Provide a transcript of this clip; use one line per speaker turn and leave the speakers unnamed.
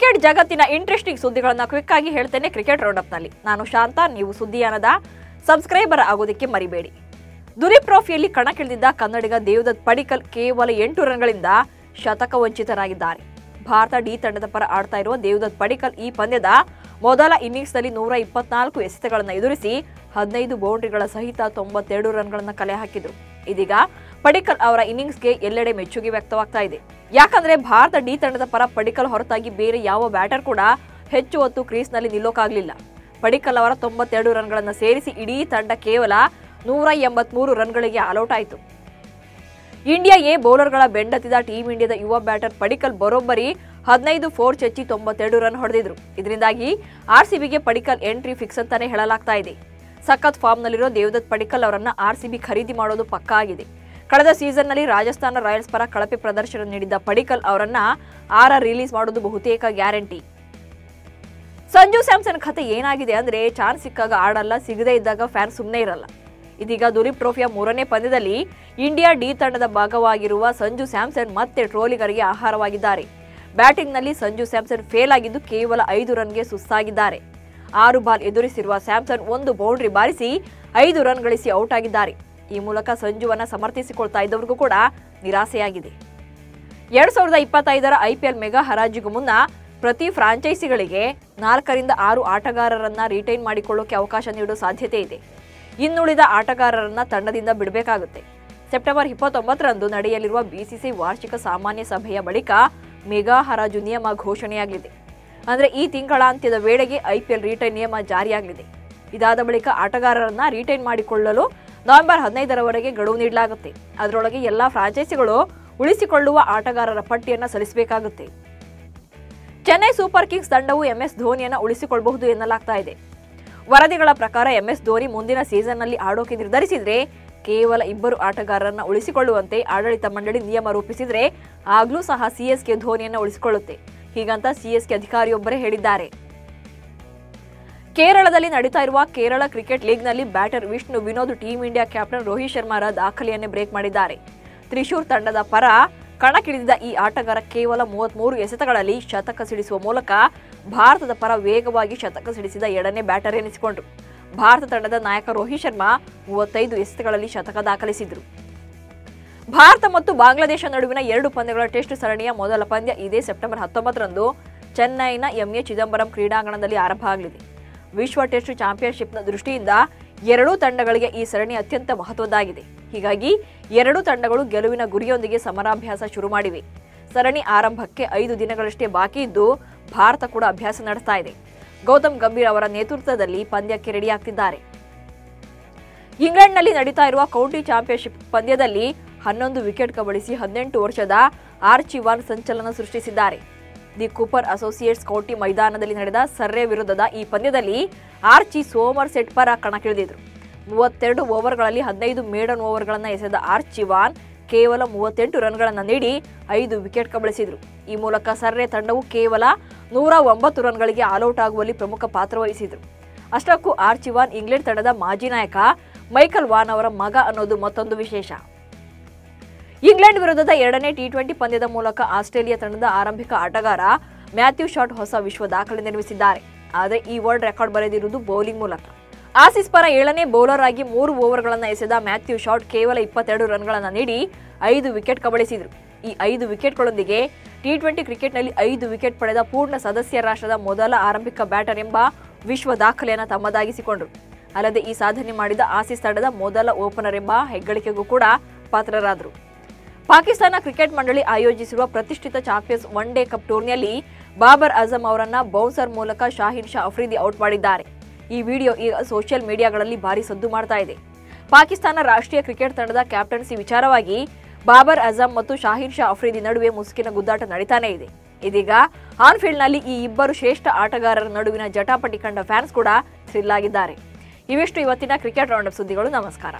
Cricket ಜಗತ್ತಿನ interesting ಸುದ್ದಿಗಳನ್ನು quick ಆಗಿ ಹೇಳ್ತೇನೆ ಕ್ರಿಕೆಟ್ ರೌಂಡಪ್ ನಲ್ಲಿ. ನಾನು ಶಾಂತ, ನೀವು ಸುದ್ದಿಯಾನದ ಸಬ್ಸ್ಕ್ರೈಬರ್ ಆಗೋದಕ್ಕೆ ಮರಿಬೇಡಿ. ದುಲೀಪ್ ಟ್ರೋಫಿಯಲ್ಲಿ ಕಣಕ್ಕಿಳಿದಿದ್ದ ಕನ್ನಡಿಗ ದೇವದತ್ ಪಡಿಕ್ಕಲ್ ಕೇವಲ 8 ರನ್ಗಳಿಂದ ಶತಕ ವಂಚಿತರಾಗಿದ್ದಾರೆ. ಭಾರತ ಡಿ ತಂಡದ ಪರ ಆಡ್ತಾ ಇರುವ ದೇವದತ್ ಪಡಿಕ್ಕಲ್ ಈ ಪಂದ್ಯದ ಮೊದಲ ಇನ್ನಿಂಗ್ಸ್ನಲ್ಲಿ 124 ಎಸೆತಗಳನ್ನು ಎದುರಿಸಿ 15 ಬೌಂಡರಿಗಳ ಸಹಿತ 92 ರನ್ಗಳನ್ನು ಕಲೆ ಹಾಕಿದ್ರು. ಇದೀಗ ಪಡಿಕ್ಕಲ್ ಅವರ ಇನ್ನಿಂಗ್ಸ್ಗೆ ಎಲ್ಲೆಡೆ ಮೆಚ್ಚುಗೆ ವ್ಯಕ್ತವಾಗ್ತಾ ಇದೆ. ಯಾಕಂದ್ರೆ ಭಾರತ ಡಿ ತಂಡದ ಪರ ಪಡಿಕ್ಕಲ್ ಹೊರತಾಗಿ ಬೇರೆ ಯಾವ ಬ್ಯಾಟರ್ ಕೂಡ ಹೆಚ್ಚು ಹೊತ್ತು ಕ್ರೀಸ್ನಲ್ಲಿ ನಿಲ್ಲೋಕಾಗಲಿಲ್ಲ. ಪಡಿಕ್ಕಲ್ ಅವರ 92 ರನ್ಗಳನ್ನು ಸೇರಿಸಿ ಇಡೀ ತಂಡ ಕೇವಲ 183 ರನ್ಗಳಿಗೆ ಆಲ್ಔಟ್ ಆಯಿತು. ಇಂಡಿಯಾ ಎ ಬೌಲರ್ಗಳ ಬೆಂಡತ್ತಿದ ಟೀಂ ಇಂಡಿಯಾದ ಯುವ ಬ್ಯಾಟರ್ ಪಡಿಕ್ಕಲ್ ಬರೋಬ್ಬರಿ 15 ಫೋರ್ ಚೆಚ್ಚಿ 92 ರನ್ ಹೊಡೆದಿದ್ರು. ಇದರಿಂದಾಗಿ ಆರ್ಸಿಬಿಗೆ ಪಡಿಕ್ಕಲ್ ಎಂಟ್ರಿ ಫಿಕ್ಸ್ ಅಂತಾನೆ ಹೇಳಲಾಗ್ತಾ ಇದೆ. ಸಖತ್ ಫಾರ್ಮ್ನಲ್ಲಿರೋ ದೇವದತ್ ಪಡಿಕ್ಕಲ್ ಅವರನ್ನ ಆರ್ಸಿಬಿ ಖರೀದಿ ಮಾಡೋದು ಪಕ್ಕಾ ಆಗಿದೆ. ಕಳೆದ ಸೀಸನ್ನಲ್ಲಿ ರಾಜಸ್ಥಾನ ರಾಯಲ್ಸ್ ಪರ ಕಳಪೆ ಪ್ರದರ್ಶನ ನೀಡಿದ್ದ ಪಡಿಕ್ಕಲ್ ಅವರನ್ನ ರಿಲೀಸ್ ಮಾಡೋದು ಬಹುತೇಕ ಗ್ಯಾರಂಟಿ. ಸಂಜು ಸ್ಯಾಮ್ಸನ್ ಕಥೆ ಏನಾಗಿದೆ ಅಂದ್ರೆ, ಚಾನ್ಸ್ ಸಿಕ್ಕಾಗ ಆಡಲ್ಲ, ಸಿಗದೇ ಇದ್ದಾಗ ಫ್ಯಾನ್ ಸುಮ್ಮನೆ ಇರಲ್ಲ. ಇದೀಗ ದುಲೀಪ್ ಟ್ರೋಫಿಯ 3ನೇ ಪಂದ್ಯದಲ್ಲಿ ಇಂಡಿಯಾ ಡಿ ತಂಡದ ಭಾಗವಾಗಿರುವ ಸಂಜು ಸ್ಯಾಮ್ಸನ್ ಮತ್ತೆ ಟ್ರೋಲಿಗರಿಗೆ ಆಹಾರವಾಗಿದ್ದಾರೆ. ಬ್ಯಾಟಿಂಗ್ನಲ್ಲಿ ಸಂಜು ಸ್ಯಾಮ್ಸನ್ ಫೇಲ್ ಆಗಿದ್ದು ಕೇವಲ 5 ರನ್ಗೆ ಸುಸ್ತಾಗಿದ್ದಾರೆ. 6 ಬಾಲ್ ಎದುರಿಸಿರುವ ಸ್ಯಾಮ್ಸನ್ 1 ಬೌಂಡರಿ ಬಾರಿಸಿ 5 ರನ್ ಗಳಿಸಿ ಔಟ್ ಆಗಿದ್ದಾರೆ. ಈ ಮೂಲಕ ಸಂಜುವನ್ನ ಸಮರ್ಥಿಸಿಕೊಳ್ತಾ ಇದ್ದವರಿಗೂ ಕೂಡ ನಿರಾಸೆಯಾಗಿದೆ. 2025ರ IPL ಮೆಗಾ ಹರಾಜಿಗೂ ಮುನ್ನ ಪ್ರತಿ ಫ್ರಾಂಚೈಸಿಗಳಿಗೆ 4 ರಿಂದ 6 ಆಟಗಾರರನ್ನ ರಿಟೈನ್ ಮಾಡಿಕೊಳ್ಳೋಕೆ ಅವಕಾಶ ನೀಡೋ ಸಾಧ್ಯತೆ ಇದೆ. ಇನ್ನುಳಿದ ಆಟಗಾರರನ್ನ ತಂಡದಿಂದ ಬಿಡಬೇಕಾಗುತ್ತೆ. ಸೆಪ್ಟೆಂಬರ್ 29ರಂದು ನಡೆಯಲಿರುವ BCCI ವಾರ್ಷಿಕ ಸಾಮಾನ್ಯ ಸಭೆಯ ಬಳಿಕ ಮೆಗಾ ಹರಾಜು ನಿಯಮ ಘೋಷಣೆಯಾಗಲಿದೆ. ಅಂದ್ರೆ ಈ ತಿಂಗಳಾಂತ್ಯದ ವೇಳೆಗೆ IPL ರಿಟೈನ್ ನಿಯಮ ಜಾರಿಯಾಗಲಿದೆ. ಇದಾದ ಬಳಿಕ ಆಟಗಾರರನ್ನ ರಿಟೈನ್ ಮಾಡಿಕೊಳ್ಳಲು ನವೆಂಬರ್ 15ರವರೆಗೆ ಗಡುವು ನೀಡಲಾಗುತ್ತೆ. ಅದರೊಳಗೆ ಎಲ್ಲಾ ಫ್ರಾಂಚೈಸಿಗಳು ಉಳಿಸಿಕೊಳ್ಳುವ ಆಟಗಾರರ ಪಟ್ಟಿಯನ್ನು ಸಲ್ಲಿಸಬೇಕಾಗುತ್ತೆ. ಚೆನ್ನೈ ಸೂಪರ್ ಕಿಂಗ್ಸ್ ತಂಡವು MS ಧೋನಿಯನ್ನು ಉಳಿಸಿಕೊಳ್ಳಬಹುದು ಎನ್ನಲಾಗ್ತಾ ಇದೆ. ವರದಿಗಳ ಪ್ರಕಾರ MS ಧೋನಿ ಮುಂದಿನ ಸೀಸನ್ನಲ್ಲಿ ಆಡೋಕೆ ನಿರ್ಧರಿಸಿದ್ರೆ ಕೇವಲ 2 ಆಟಗಾರರನ್ನ ಉಳಿಸಿಕೊಳ್ಳುವಂತೆ ಆಡಳಿತ ಮಂಡಳಿ ನಿಯಮ ರೂಪಿಸಿದ್ರೆ ಆಗ್ಲೂ ಸಹ CSK ಧೋನಿಯನ್ನು ಉಳಿಸಿಕೊಳ್ಳುತ್ತೆ. ಹೀಗಂತ CSK ಅಧಿಕಾರಿಯೊಬ್ಬರೇ ಹೇಳಿದ್ದಾರೆ. ಕೇರಳದಲ್ಲಿ ನಡೀತಾ ಇರುವ ಕೇರಳ ಕ್ರಿಕೆಟ್ ಲೀಗ್ನಲ್ಲಿ batter Vishnu Vinod team India captain Rohit ಶರ್ಮಾರ ದಾಖಲೆಯನ್ನೇ ಬ್ರೇಕ್ ಮಾಡಿದ್ದಾರೆ. ತ್ರಿಶೂರ್ ತಂಡದ ಪರ ಕಣಕ್ಕಿಳಿದಿದ್ದ ಈ ಆಟಗಾರ ಕೇವಲ 33 ಎಸೆತಗಳಲ್ಲಿ ಶತಕ ಸಿಡಿಸುವ ಮೂಲಕ ಭಾರತದ ಪರ ವೇಗವಾಗಿ ಶತಕ ಸಿಡಿಸಿದ 2ನೇ ಬ್ಯಾಟರ್ ಎನಿಸಿಕೊಂಡ್ರು. ಭಾರತ ತಂಡದ ನಾಯಕ ರೋಹಿತ್ ಶರ್ಮಾ 35 ಎಸೆತಗಳಲ್ಲಿ ಶತಕ ದಾಖಲಿಸಿದ್ರು. ಭಾರತ ಮತ್ತು ಬಾಂಗ್ಲಾದೇಶ ನಡುವಿನ 2 ಪಂದ್ಯಗಳ ಟೆಸ್ಟ್ ಸರಣಿಯ ಮೊದಲ ಪಂದ್ಯ ಇದೇ ಸೆಪ್ಟೆಂಬರ್ 19ರಂದು ಚೆನ್ನೈನ MA ಚಿದಂಬರಂ ಕ್ರೀಡಾಂಗಣದಲ್ಲಿ ಆರಂಭ ಆಗಲಿದೆ. ವಿಶ್ವ ಟೆಸ್ಟ್ ಚಾಂಪಿಯನ್ಶಿಪ್ನ ದೃಷ್ಟಿಯಿಂದ 2 ತಂಡಗಳಿಗೆ ಈ ಸರಣಿ ಅತ್ಯಂತ ಮಹತ್ವದ್ದಾಗಿದೆ. ಹೀಗಾಗಿ 2 ತಂಡಗಳು ಗೆಲುವಿನ ಗುರಿಯೊಂದಿಗೆ ಸಮರಾಭ್ಯಾಸ ಶುರು ಮಾಡಿವೆ. ಸರಣಿ ಆರಂಭಕ್ಕೆ 5 ದಿನಗಳಷ್ಟೇ ಬಾಕಿ ಇದ್ದು ಭಾರತ ಕೂಡ ಅಭ್ಯಾಸ ನಡೆಸ್ತಾ ಇದೆ. ಗೌತಮ್ ಗಂಭೀರ್ ಅವರ ನೇತೃತ್ವದಲ್ಲಿ ಪಂದ್ಯಕ್ಕೆ ರೆಡಿಯಾಗ್ತಿದ್ದಾರೆ. ಇಂಗ್ಲೆಂಡ್ನಲ್ಲಿ ನಡೀತಾ ಇರುವ ಕೌಂಟಿ ಚಾಂಪಿಯನ್ಶಿಪ್ ಪಂದ್ಯದಲ್ಲಿ 11 ವಿಕೆಟ್ ಕಬಳಿಸಿ 18 ವರ್ಷದ ಆರ್ಚಿ ವಾನ್ ಸಂಚಲನ ಸೃಷ್ಟಿಸಿದ್ದಾರೆ. ದಿ ಕೂಪರ್ ಅಸೋಸಿಯೇಟ್ಸ್ ಕೌಂಟಿ ಮೈದಾನದಲ್ಲಿ ನಡೆದ ಸರ್ರೆ ವಿರುದ್ಧದ ಈ ಪಂದ್ಯದಲ್ಲಿ ಆರ್ಚಿ ಸೋಮರ್ಸೆಟ್ ಪರ ಕಣಕ್ಕಿಳಿದಿದ್ರು. 32 ಓವರ್ಗಳಲ್ಲಿ 15 ಮೇಡನ್ ಓವರ್ಗಳನ್ನು ಎಸೆದ ಆರ್ಚಿ ವಾನ್ ಕೇವಲ 38 ರನ್ಗಳನ್ನು ನೀಡಿ 5 ವಿಕೆಟ್ ಕಬಳಿಸಿದ್ರು. ಈ ಮೂಲಕ ಸರ್ರೆ ತಂಡವು ಕೇವಲ 109 ರನ್ಗಳಿಗೆ ಆಲ್ಔಟ್ ಆಗುವಲ್ಲಿ ಪ್ರಮುಖ ಪಾತ್ರ ವಹಿಸಿದ್ರು. ಅಷ್ಟಕ್ಕೂ ಆರ್ಚಿ ವಾನ್ ಇಂಗ್ಲೆಂಡ್ ತಂಡದ ಮಾಜಿ ನಾಯಕ ಮೈಕಲ್ ವಾನ್ ಅವರ ಮಗ ಅನ್ನೋದು ಮತ್ತೊಂದು ವಿಶೇಷ. ಇಂಗ್ಲೆಂಡ್ ವಿರುದ್ಧದ 2ನೇ T20 ಪಂದ್ಯದ ಮೂಲಕ ಆಸ್ಟ್ರೇಲಿಯಾ ತಂಡದ ಆರಂಭಿಕ ಆಟಗಾರ ಮ್ಯಾಥ್ಯೂ ಶಾಟ್ ಹೊಸ ವಿಶ್ವ ದಾಖಲೆ ನಿರ್ಮಿಸಿದ್ದಾರೆ. ಆದರೆ ಈ ವರ್ಲ್ಡ್ ರೆಕಾರ್ಡ್ ಬರೆದಿರುವುದು ಬೌಲಿಂಗ್ ಮೂಲಕ. ಆಸೀಸ್ ಪರ 7ನೇ ಬೌಲರ್ ಆಗಿ 3 ಓವರ್ಗಳನ್ನು ಎಸೆದ ಮ್ಯಾಥ್ಯೂ ಶಾಟ್ ಕೇವಲ 22 ರನ್ಗಳನ್ನು ನೀಡಿ 5 ವಿಕೆಟ್ ಕಬಳಿಸಿದ್ರು. ಈ 5 ವಿಕೆಟ್ಗಳೊಂದಿಗೆ T20 ಕ್ರಿಕೆಟ್ನಲ್ಲಿ 5 ವಿಕೆಟ್ ಪಡೆದ ಪೂರ್ಣ ಸದಸ್ಯ ರಾಷ್ಟ್ರದ ಮೊದಲ ಆರಂಭಿಕ ಬ್ಯಾಟರ್ ಎಂಬ ವಿಶ್ವ ದಾಖಲೆಯನ್ನು ತಮ್ಮದಾಗಿಸಿಕೊಂಡರು. ಅಲ್ಲದೆ ಈ ಸಾಧನೆ ಮಾಡಿದ ಆಸೀಸ್ ತಂಡದ ಮೊದಲ ಓಪನರ್ ಎಂಬ ಹೆಗ್ಗಳಿಕೆಗೂ ಕೂಡ ಪಾತ್ರರಾದರು. ಪಾಕಿಸ್ತಾನ ಕ್ರಿಕೆಟ್ ಮಂಡಳಿ ಆಯೋಜಿಸಿರುವ ಪ್ರತಿಷ್ಠಿತ ಚಾಂಪಿಯನ್ಸ್ ಒನ್ ಡೇ ಕಪ್ ಟೂರ್ನಿಯಲ್ಲಿ ಬಾಬರ್ ಅಜಮ್ ಅವರನ್ನ ಬೌನ್ಸರ್ ಮೂಲಕ ಶಾಹಿನ್ ಶಾ ಅಫ್ರಿದಿ ಔಟ್ ಮಾಡಿದ್ದಾರೆ. ಈ ವಿಡಿಯೋ ಈಗ ಸೋಷಿಯಲ್ ಮೀಡಿಯಾಗಳಲ್ಲಿ ಭಾರಿ ಸದ್ದು ಮಾಡ್ತಾ ಇದೆ. ಪಾಕಿಸ್ತಾನ ರಾಷ್ಟ್ರೀಯ ಕ್ರಿಕೆಟ್ ತಂಡದ ಕ್ಯಾಪ್ಟನ್ಸಿ ವಿಚಾರವಾಗಿ ಬಾಬರ್ ಅಜಮ್ ಮತ್ತು ಶಾಹಿನ್ ಶಾ ಅಫ್ರಿದಿ ನಡುವೆ ಮುಸುಕಿನ ಗುದ್ದಾಟ ನಡೀತಾನೆ ಇದೆ. ಇದೀಗ ಆನ್ಫೀಲ್ಡ್ನಲ್ಲಿ ಈ 2 ಶ್ರೇಷ್ಠ ಆಟಗಾರರ ನಡುವಿನ ಜಟಾಪಟಿ ಕಂಡ ಫ್ಯಾನ್ಸ್ ಕೂಡ ಥ್ರಿಲ್ ಆಗಿದ್ದಾರೆ. ಇವಿಷ್ಟು ಇವತ್ತಿನ ಕ್ರಿಕೆಟ್ ರೌಂಡಪ್ ಸುದ್ದಿಗಳು. ನಮಸ್ಕಾರ.